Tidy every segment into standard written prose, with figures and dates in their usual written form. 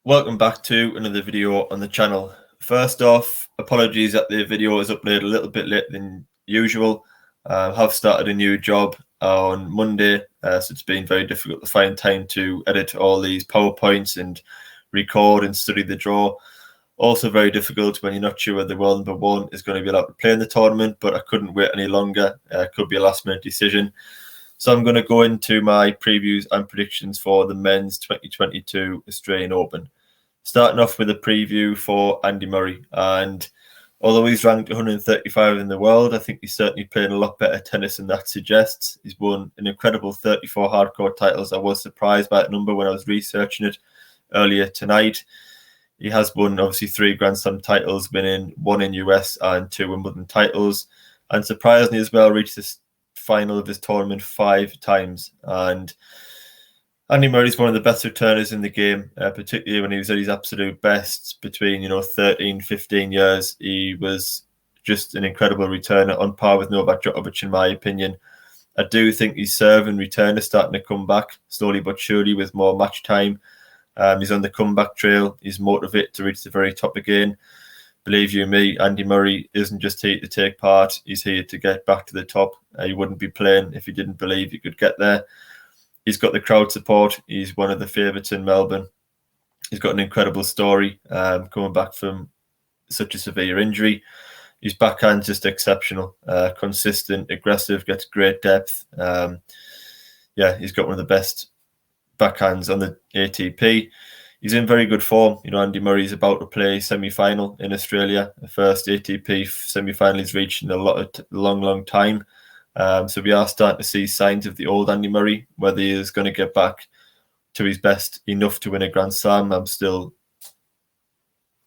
Welcome back to another video on the channel. First off, apologies that the video is uploaded a little bit later than usual. I have started a new job on Monday, so it's been very difficult to find time to edit all these PowerPoints and record and study the draw. Also very difficult when you're not sure whether world number one is going to be allowed to play in the tournament, but I couldn't wait any longer. It could be a last-minute decision. So I'm going to go into my previews and predictions for the men's 2022 Australian Open. Starting off with a preview for Andy Murray. And although he's ranked 135 in the world, I think he's certainly playing a lot better tennis than that suggests. He's won an incredible 34 hardcore titles. I was surprised by that number when I was researching it earlier tonight. He has won, obviously, 3 Grand Slam titles, winning 1 in US and 2 Wimbledon titles. And surprisingly as well, reached this final of his tournament 5 times. And Andy Murray is one of the best returners in the game, particularly when he was at his absolute best between 13, 15 years. He was just an incredible returner, on par with Novak Djokovic in my opinion. I do think his serve and return is starting to come back slowly but surely with more match time. He's on the comeback trail. He's motivated to reach the very top again. Believe you me, Andy Murray isn't just here to take part. He's here to get back to the top. He wouldn't be playing if he didn't believe he could get there. He's got the crowd support. He's one of the favourites in Melbourne. He's got an incredible story coming back from such a severe injury. His backhand's just exceptional, consistent, aggressive, gets great depth. He's got one of the best backhands on the ATP. He's in very good form. Andy Murray's about to play semi-final in Australia, the first ATP semi-final he's reached in a long time. So we are starting to see signs of the old Andy Murray. Whether he is going to get back to his best enough to win a Grand Slam, I'm still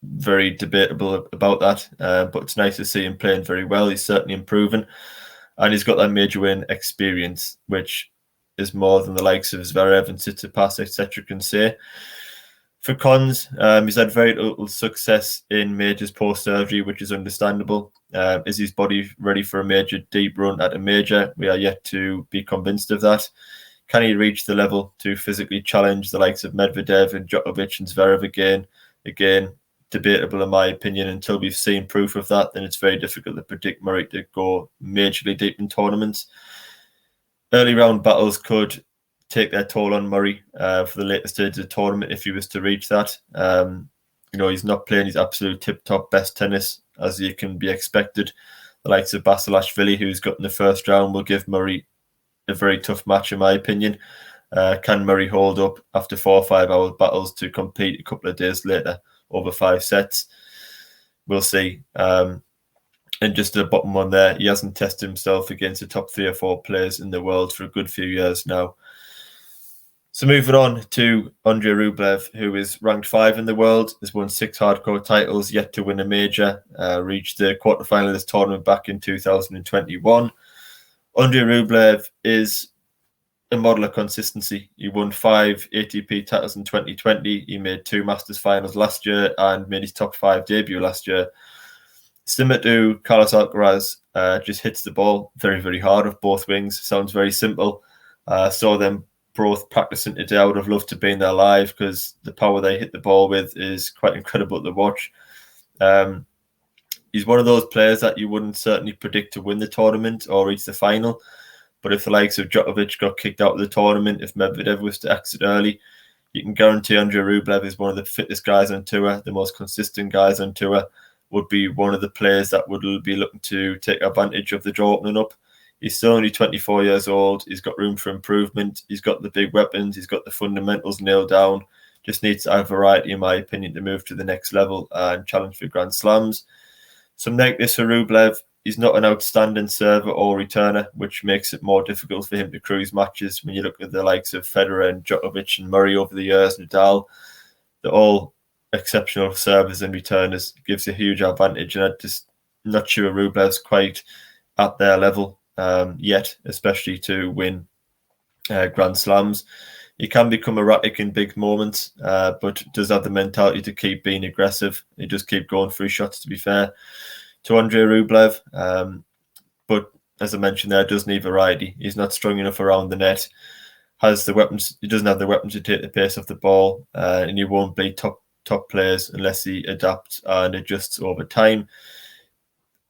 very debatable about that. But it's nice to see him playing very well. He's certainly improving. And he's got that major win experience, which is more than the likes of Zverev and Tsitsipas, etc. can say. For cons, he's had very little success in majors post-surgery, which is understandable. Is his body ready for a major deep run at a major? We are yet to be convinced of that. Can he reach the level to physically challenge the likes of Medvedev and Djokovic and Zverev again? Again, debatable in my opinion. Until we've seen proof of that, then it's very difficult to predict Murray to go majorly deep in tournaments. Early round battles could take their toll on Murray for the later stage of the tournament if he was to reach that. He's not playing his absolute tip-top best tennis as you can be expected. The likes of Basilashvili, who's got in the first round, will give Murray a very tough match in my opinion. Can Murray hold up after 4 or 5 hour battles to compete a couple of days later over 5 sets? We'll see. And just the bottom one there, he hasn't tested himself against the top 3 or 4 players in the world for a good few years now. So moving on to Andrey Rublev, who is ranked 5 in the world, has won 6 hardcore titles, yet to win a major, reached the quarterfinal of this tournament back in 2021. Andrey Rublev is a model of consistency. He won 5 ATP titles in 2020. He made 2 Masters finals last year and made his top 5 debut last year. Similar to Carlos Alcaraz, just hits the ball very, very hard with both wings. Sounds very simple. Saw them both practicing today. I would have loved to be in there live because the power they hit the ball with is quite incredible to watch. He's one of those players that you wouldn't certainly predict to win the tournament or reach the final. But if the likes of Djokovic got kicked out of the tournament, if Medvedev was to exit early, you can guarantee Andrey Rublev is one of the fittest guys on tour, the most consistent guys on tour, would be one of the players that would be looking to take advantage of the draw opening up. He's still only 24 years old. He's got room for improvement. He's got the big weapons. He's got the fundamentals nailed down. Just needs to have variety, in my opinion, to move to the next level and challenge for Grand Slams. Some negatives for Rublev. He's not an outstanding server or returner, which makes it more difficult for him to cruise matches. When you look at the likes of Federer and Djokovic and Murray over the years, Nadal, they're all exceptional servers and returners. It gives a huge advantage, and I'm just not sure Rublev's quite at their level yet, especially to win Grand Slams. He can become erratic in big moments, but does have the mentality to keep being aggressive. He does keep going for his shots, to be fair to Andrey Rublev. But as I mentioned there, does need variety. He's not strong enough around the net. Has the weapons. He doesn't have the weapons to take the pace off the ball, and he won't be top top players unless he adapts and adjusts over time.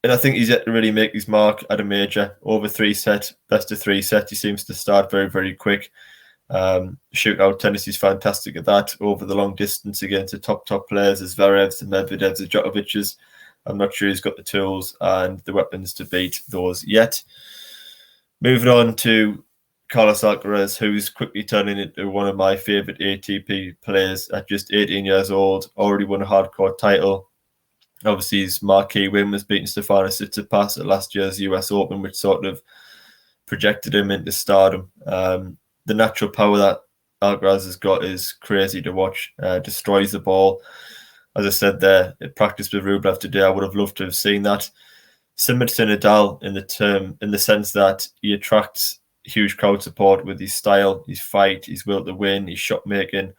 And I think he's yet to really make his mark at a major. Over 3 set, best of 3 set. He seems to start very, very quick. Shootout tennis is fantastic at that. Over the long distance against the top players, the Zverevs, the Medvedevs, the Djokovic's. I'm not sure he's got the tools and the weapons to beat those yet. Moving on to Carlos Alcaraz, who's quickly turning into one of my favourite ATP players at just 18 years old. Already won a hardcourt title. Obviously, his marquee win was beating Stefanos Tsitsipas at last year's US Open, which sort of projected him into stardom. The natural power that Alcaraz has got is crazy to watch. Destroys the ball. As I said there, it practiced with Rublev today. I would have loved to have seen that. Similar to Nadal in the sense that he attracts huge crowd support with his style, his fight, his will to win, his shot making.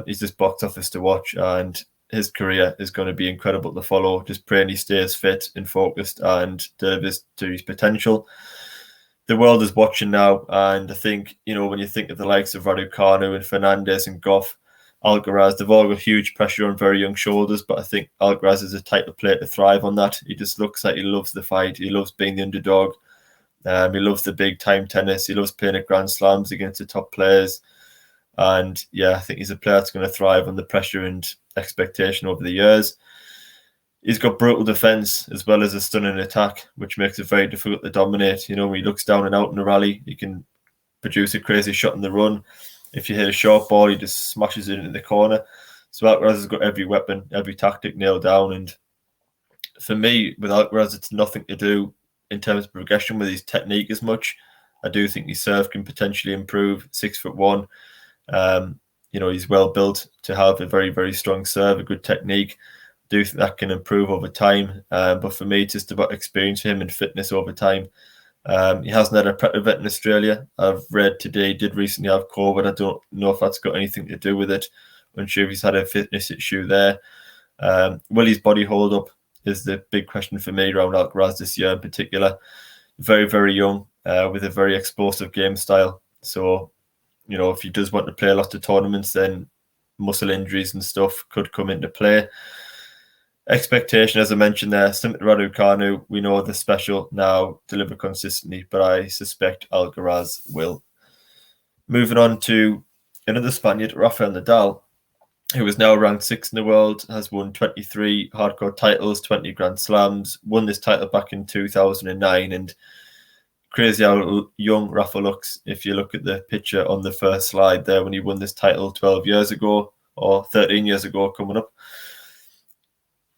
He's just box office to watch, and his career is going to be incredible to follow. Just praying he stays fit and focused and delivers to his potential. The world is watching now, and I think, when you think of the likes of Raducanu and Fernandez and Goff, Alcaraz, they've all got huge pressure on very young shoulders, but I think Alcaraz is a type of player to thrive on that. He just looks like he loves the fight. He loves being the underdog. He loves the big time tennis. He loves playing at Grand Slams against the top players. And yeah, I think he's a player that's going to thrive on the pressure and expectation over the years. He's got brutal defense as well as a stunning attack, which makes it very difficult to dominate. When he looks down and out in a rally, he can produce a crazy shot in the run. If you hit a short ball, he just smashes it into the corner. So Alcaraz has got every weapon, every tactic nailed down. And for me, with Alcaraz, it's nothing to do in terms of progression with his technique as much. I do think his serve can potentially improve. 6'1". He's well built to have a very, very strong serve, a good technique. I do think that can improve over time. But for me, it's just about experience for him and fitness over time. He hasn't had a prep event in Australia. I've read today he did recently have COVID. I don't know if that's got anything to do with it. I'm unsure if he's had a fitness issue there. Will his body hold up is the big question for me around Alcaraz this year in particular. Very, very young with a very explosive game style. So, if he does want to play lots of tournaments, then muscle injuries and stuff could come into play. Expectation, as I mentioned there, similar to Raducanu, we know they're special now, deliver consistently, but I suspect Alcaraz will. Moving on to another Spaniard, Rafael Nadal, who is now ranked 6th in the world, has won 23 hardcore titles, 20 Grand Slams, won this title back in 2009, and crazy how young Rafa looks if you look at the picture on the first slide there when he won this title 12 years ago, or 13 years ago coming up.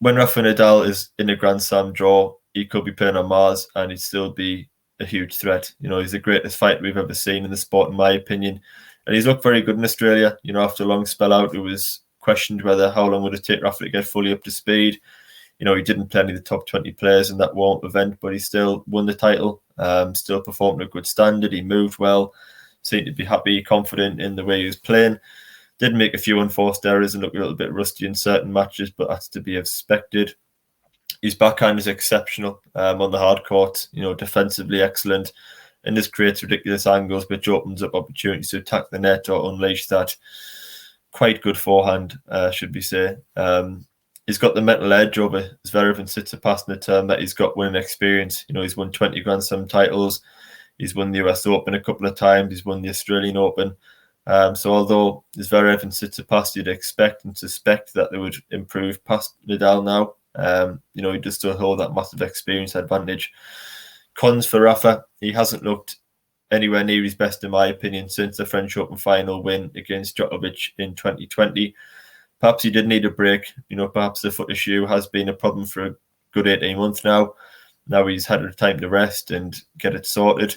When Rafa Nadal is in a Grand Slam draw, he could be playing on Mars and he'd still be a huge threat. He's the greatest fighter we've ever seen in the sport, in my opinion. And he's looked very good in Australia. After a long spell out, it was questioned how long would it take Rafa to get fully up to speed. He didn't play any of the top 20 players in that warm-up event, but he still won the title, still performed at a good standard. He moved well, seemed to be happy, confident in the way he was playing. Did make a few unforced errors and look a little bit rusty in certain matches, but that's to be expected. His backhand is exceptional on the hard court, defensively excellent, and just creates ridiculous angles, which opens up opportunities to attack the net or unleash that quite good forehand, should we say. He's got the mental edge over Zverev and Tsitsipas in the term that he's got winning experience. He's won 20 Grand Slam titles. He's won the US Open a couple of times. He's won the Australian Open. So although Zverev and Tsitsipas, you'd expect and suspect that they would improve past Nadal now, he does still hold that massive experience advantage. Cons for Rafa, he hasn't looked anywhere near his best, in my opinion, since the French Open final win against Djokovic in 2020. Perhaps he did need a break. Perhaps the foot issue has been a problem for a good 18 months now. Now he's had a time to rest and get it sorted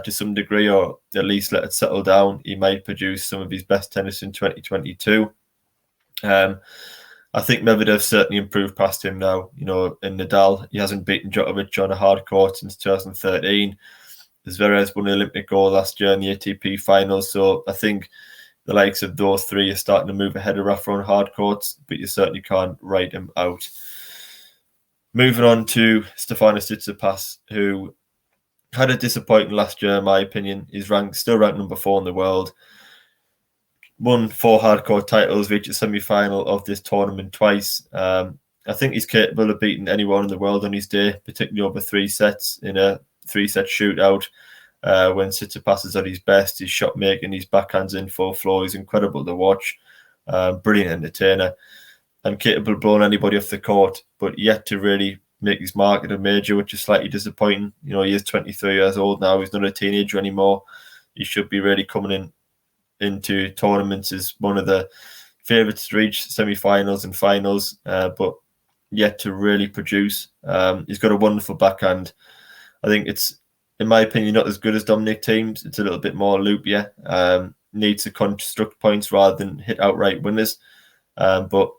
to some degree, or at least let it settle down. He might produce some of his best tennis in 2022. I think Medvedev certainly improved past him now. In Nadal, he hasn't beaten Djokovic on a hard court since 2013. Zverev won an Olympic gold last year in the ATP finals. So I think the likes of those three are starting to move ahead of Rafa on hard courts, but you certainly can't write him out. Moving on to Stefanos Tsitsipas, who had a disappointing last year, in my opinion. He's still ranked number 4 in the world. won 4 hardcore titles, reached the semi-final of this tournament twice. I think he's capable of beating anyone in the world on his day, particularly over 3 sets in a 3-set shootout. When Tsitsipas is at his best, his shot making, his backhands in full flow, he's incredible to watch. Brilliant entertainer and capable of blowing anybody off the court, but yet to really make his mark at a major, which is slightly disappointing. You know, he is 23 years old now. He's not a teenager anymore. He should be really coming into tournaments as one of the favourites to reach semi-finals and finals, but yet to really produce. He's got a wonderful backhand. I think it's, in my opinion, not as good as Dominic Thiem's. It's a little bit more loopier. Needs to construct points rather than hit outright winners. But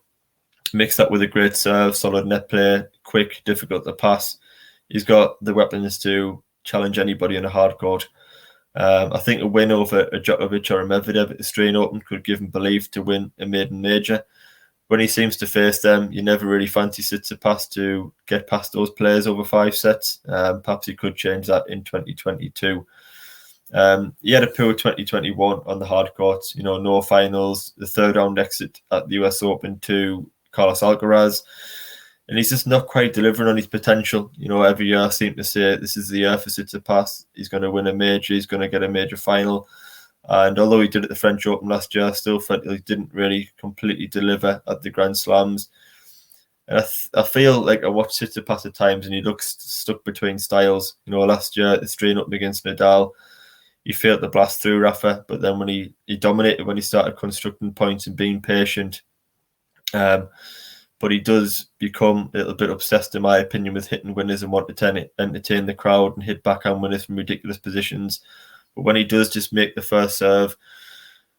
mix that with a great serve, solid net play, quick, difficult to pass. He's got the weapons to challenge anybody in a hard court. I think a win over a Djokovic or a Medvedev at the Australian Open could give him belief to win a maiden major. When he seems to face them, you never really fancy Tsitsipas to get past those players over 5 sets. Perhaps he could change that in 2022. He had a poor 2021 on the hard courts. You know, no finals, the 3rd round exit at the US Open to Carlos Alcaraz. And he's just not quite delivering on his potential. You know, every year I seem to say this is the year for Tsitsipas. He's going to win a major. He's going to get a major final. And although he did at the French Open last year, I still felt he didn't really completely deliver at the Grand Slams. And I feel like I watch Tsitsipas at times and he looks stuck between styles. You know, last year at the Australian Open against Nadal, he failed to blast through Rafa. But then when he dominated when he started constructing points and being patient. But he does become a little bit obsessed, in my opinion, with hitting winners and want to entertain the crowd and hit backhand winners from ridiculous positions. But when he does just make the first serve,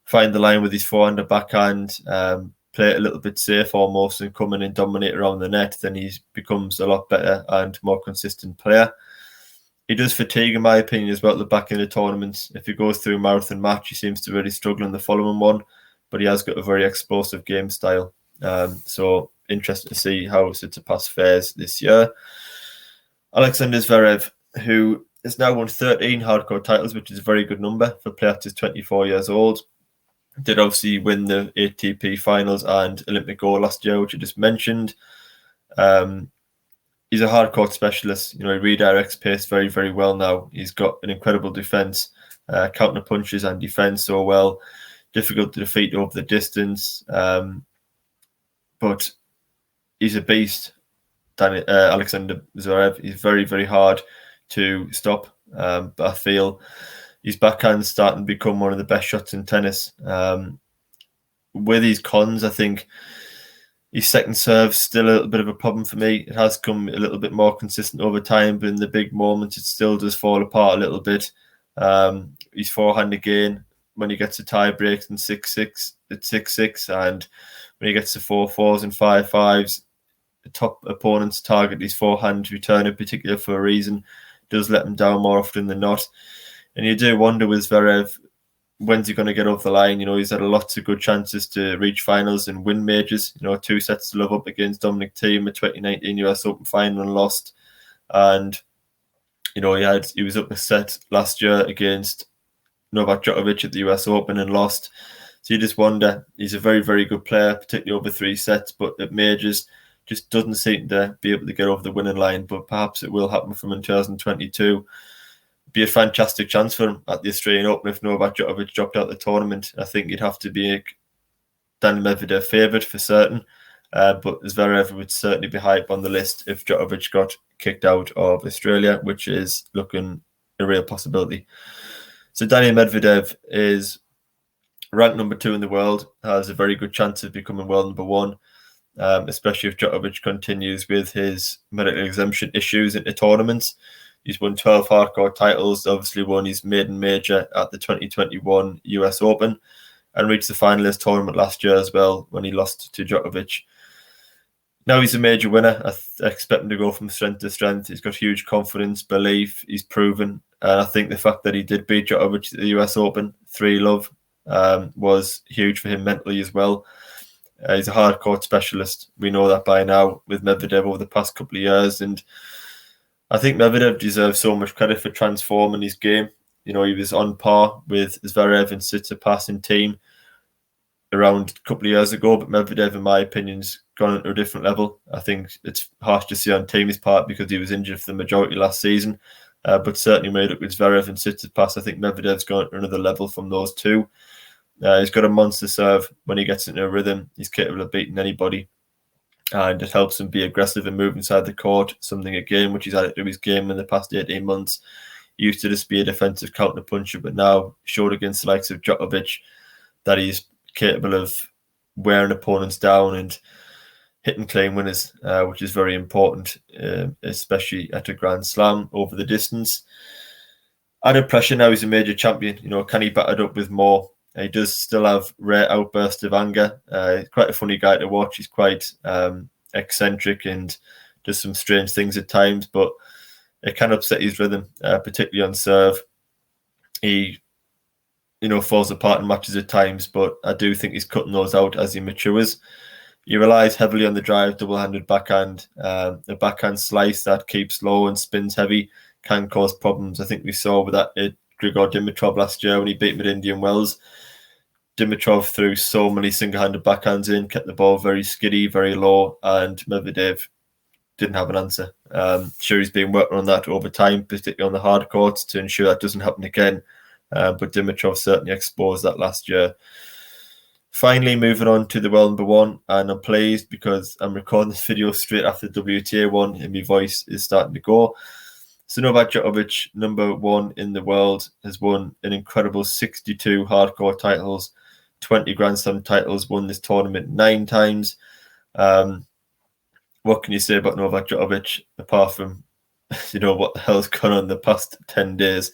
find the line with his forehand and backhand, play it a little bit safe almost and come in and dominate around the net, then he becomes a lot better and more consistent player. He does fatigue, in my opinion, as well at the back end of tournaments. If he goes through a marathon match, he seems to really struggle in the following one, but he has got a very explosive game style. So interesting to see how Tsitsipas fares this year. Alexander Zverev, who has now won 13 hardcore titles, which is a very good number for a player who's 24 years old. Did obviously win the ATP finals and Olympic gold last year, which I just mentioned. He's a hardcore specialist. You know, he redirects pace very, very well now. He's got an incredible defense, counter punches and defense so well. Difficult to defeat over the distance. But he's a beast, Alexander Zverev. He's very, very hard to stop. But I feel his backhand's starting to become one of the best shots in tennis. With his cons, I think his second serve's still a little bit of a problem for me. It has come a little bit more consistent over time, but in the big moments, it still does fall apart a little bit. His forehand again, when he gets to tie breaks in 6-6, it's 6-6, and when he gets to 4-4s and 5-5s, the top opponents target his forehand return in particular for a reason. Does let him down more often than not. And you do wonder with Zverev, when's he going to get over the line? You know, he's had lots of good chances to reach finals and win majors. You know, 2 sets to love up against Dominic Thiem, a 2019 US Open final and lost. And, you know, he was up a set last year against Novak Djokovic at the US Open and lost. So you just wonder, he's a very, very good player, particularly over 3 sets, but at majors, just doesn't seem to be able to get over the winning line. But perhaps it will happen from in 2022. Be a fantastic chance for him at the Australian Open if Novak Djokovic dropped out the tournament. I think he'd have to be Daniil Medvedev favourite for certain. But Zverev would certainly be high up on the list if Djokovic got kicked out of Australia, which is looking a real possibility. So Daniil Medvedev is ranked number 2 in the world, has a very good chance of becoming world number 1, especially if Djokovic continues with his medical exemption issues into tournaments. He's won 12 hardcore titles, obviously won his maiden major at the 2021 US Open and reached the finalist tournament last year as well when he lost to Djokovic. Now he's a major winner. I expect him to go from strength to strength. He's got huge confidence, belief. He's proven. And I think the fact that he did beat Djokovic at the US Open 3-love was huge for him mentally as well. He's a hardcore specialist. We know that by now with Medvedev over the past couple of years. And I think Medvedev deserves so much credit for transforming his game. You know, he was on par with Zverev and Tsitsipas in team. around a couple of years ago, but Medvedev, in my opinion, has gone into a different level. I think it's harsh to see on Thiem's part because he was injured for the majority last season, but certainly made up with Zverev and Tsitsipas. I think Medvedev's gone to another level from those two. He's got a monster serve. When he gets into a rhythm, he's capable of beating anybody. And it helps him be aggressive and move inside the court, something again which he's added to his game in the past 18 months. He used to just be a defensive counter puncher, but now showed against the likes of Djokovic that he's capable of wearing opponents down and hitting clean winners, which is very important, especially at a Grand Slam over the distance. Added pressure now, he's a major champion. Can he back it up with more? He does still have rare outbursts of anger. He's quite a funny guy to watch. He's quite eccentric and does some strange things at times, but it can upset his rhythm, particularly on serve. He, falls apart in matches at times, but I do think he's cutting those out as he matures. He relies heavily on the drive, double-handed backhand. A backhand slice that keeps low and spins heavy can cause problems. I think we saw with that Grigor Dimitrov last year when he beat him at Indian Wells. Dimitrov threw so many single-handed backhands in, kept the ball very skiddy, very low, and Medvedev didn't have an answer. Sure, he's been working on that over time, particularly on the hard courts, to ensure that doesn't happen again. But Dimitrov certainly exposed that last year. Finally, moving on to the world number one, and I'm pleased because I'm recording this video straight after the WTA one and my voice is starting to go. So Novak Djokovic, number one in the world, has won an incredible 62 hardcore titles, 20 Grand Slam titles, won this tournament 9 times. What can you say about Novak Djokovic apart from, what the hell's gone on the past 10 days?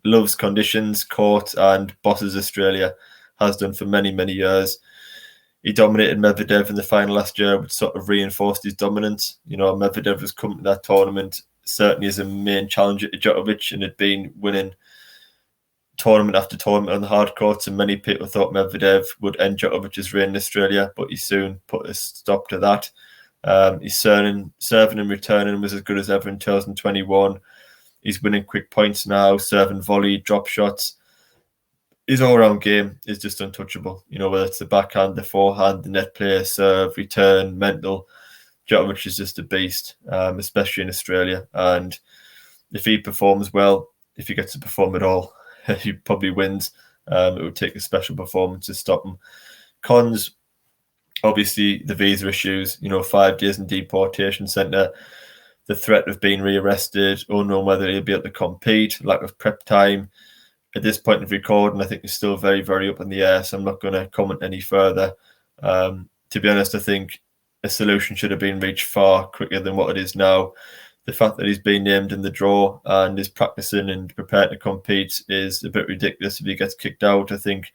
Loves conditions, court, and bosses Australia, has done for many, many years. He dominated Medvedev in the final last year, which sort of reinforced his dominance. Medvedev has come to that tournament certainly as a main challenger to Djokovic and had been winning tournament after tournament on the hard courts, and many people thought Medvedev would end Djokovic's reign in Australia, but he soon put a stop to that. His serving and returning was as good as ever in 2021. He's winning quick points now, serving volley, drop shots. His all-round game is just untouchable. Whether it's the backhand, the forehand, the net play, serve, return, mental. Djokovic is just a beast, especially in Australia. And if he performs well, if he gets to perform at all, he probably wins. It would take a special performance to stop him. Cons, obviously, the visa issues, 5 days in deportation centre, the threat of being rearrested, unknown whether he'll be able to compete, lack of prep time. At this point of recording, I think it's still very, very up in the air, so I'm not going to comment any further. To be honest, I think a solution should have been reached far quicker than what it is now. The fact that he's been named in the draw and is practicing and prepared to compete is a bit ridiculous. If he gets kicked out, I think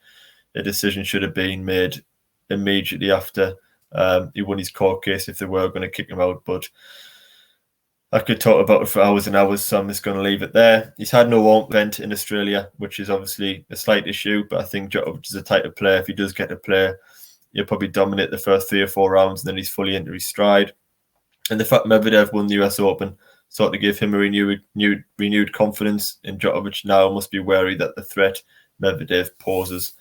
a decision should have been made immediately after he won his court case if they were going to kick him out. But I could talk about it for hours and hours, so I'm just going to leave it there. He's had no warm event in Australia, which is obviously a slight issue, but I think Djokovic is a type of player. If he does get to play, he'll probably dominate the first 3 or 4 rounds, and then he's fully into his stride. And the fact Medvedev won the US Open sort of gave him a renewed confidence in Djokovic. Now must be wary that the threat Medvedev poses.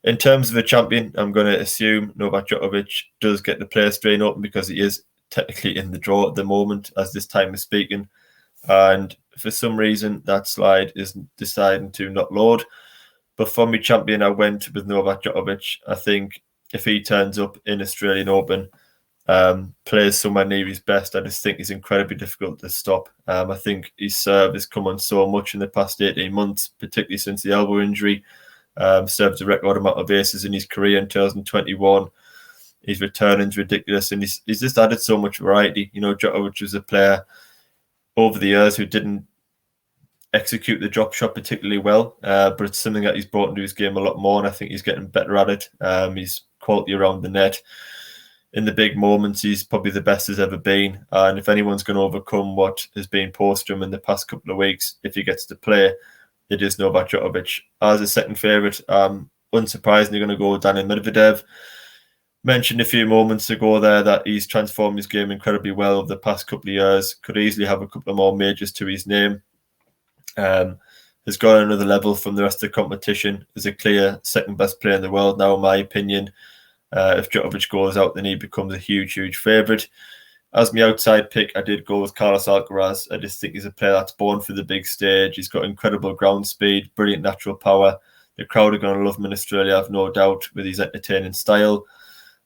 In terms of a champion, I'm going to assume Novak Djokovic does get to play Australian Open because he is technically in the draw at the moment as this time is speaking. And for some reason, that slide is deciding to not load. But for me champion, I went with Novak Djokovic. I think if he turns up in Australian Open, plays somewhere near his best, I just think he's incredibly difficult to stop. I think his serve has come on so much in the past 18 months, particularly since the elbow injury. Served a record amount of aces in his career in 2021. His returning's ridiculous, and he's just added so much variety. Djokovic was a player over the years who didn't execute the drop shot particularly well, but it's something that he's brought into his game a lot more, and I think he's getting better at it. His quality around the net. In the big moments, he's probably the best there's ever been. And if anyone's going to overcome what has been posed to him in the past couple of weeks, if he gets to play, it is Novak Djokovic. As a second favourite, unsurprisingly going to go with Daniil Medvedev. Mentioned a few moments ago there that he's transformed his game incredibly well over the past couple of years. Could easily have a couple of more majors to his name. has gone another level from the rest of the competition. Is a clear second best player in the world now, in my opinion. If Djokovic goes out, then he becomes a huge favourite. As my outside pick, I did go with Carlos Alcaraz. I just think he's a player that's born for the big stage. He's got incredible ground speed, brilliant natural power. The crowd are going to love him in Australia, I've no doubt, with his entertaining style.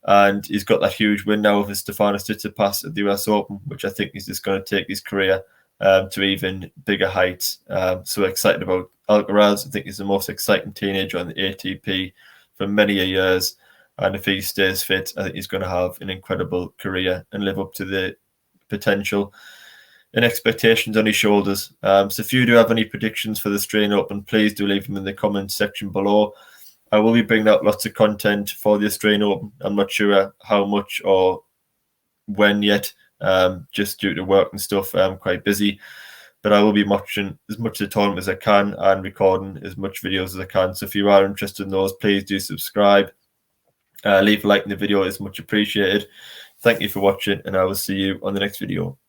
And he's got that huge win now with Stefanos Tsitsipas at the US Open, which I think is just going to take his career to even bigger heights. So excited about Alcaraz. I think he's the most exciting teenager on the ATP for many years. And if he stays fit, I think he's going to have an incredible career and live up to the potential and expectations on his shoulders. So if you do have any predictions for the Australian Open, please do leave them in the comments section below. I will be bringing out lots of content for the Australian Open. I'm not sure how much or when yet, just due to work and stuff. I'm quite busy, but I will be watching as much of the tournament as I can and recording as much videos as I can. So if you are interested in those, please do subscribe. Leave a like in the video, is much appreciated. Thank you for watching, and I will see you on the next video.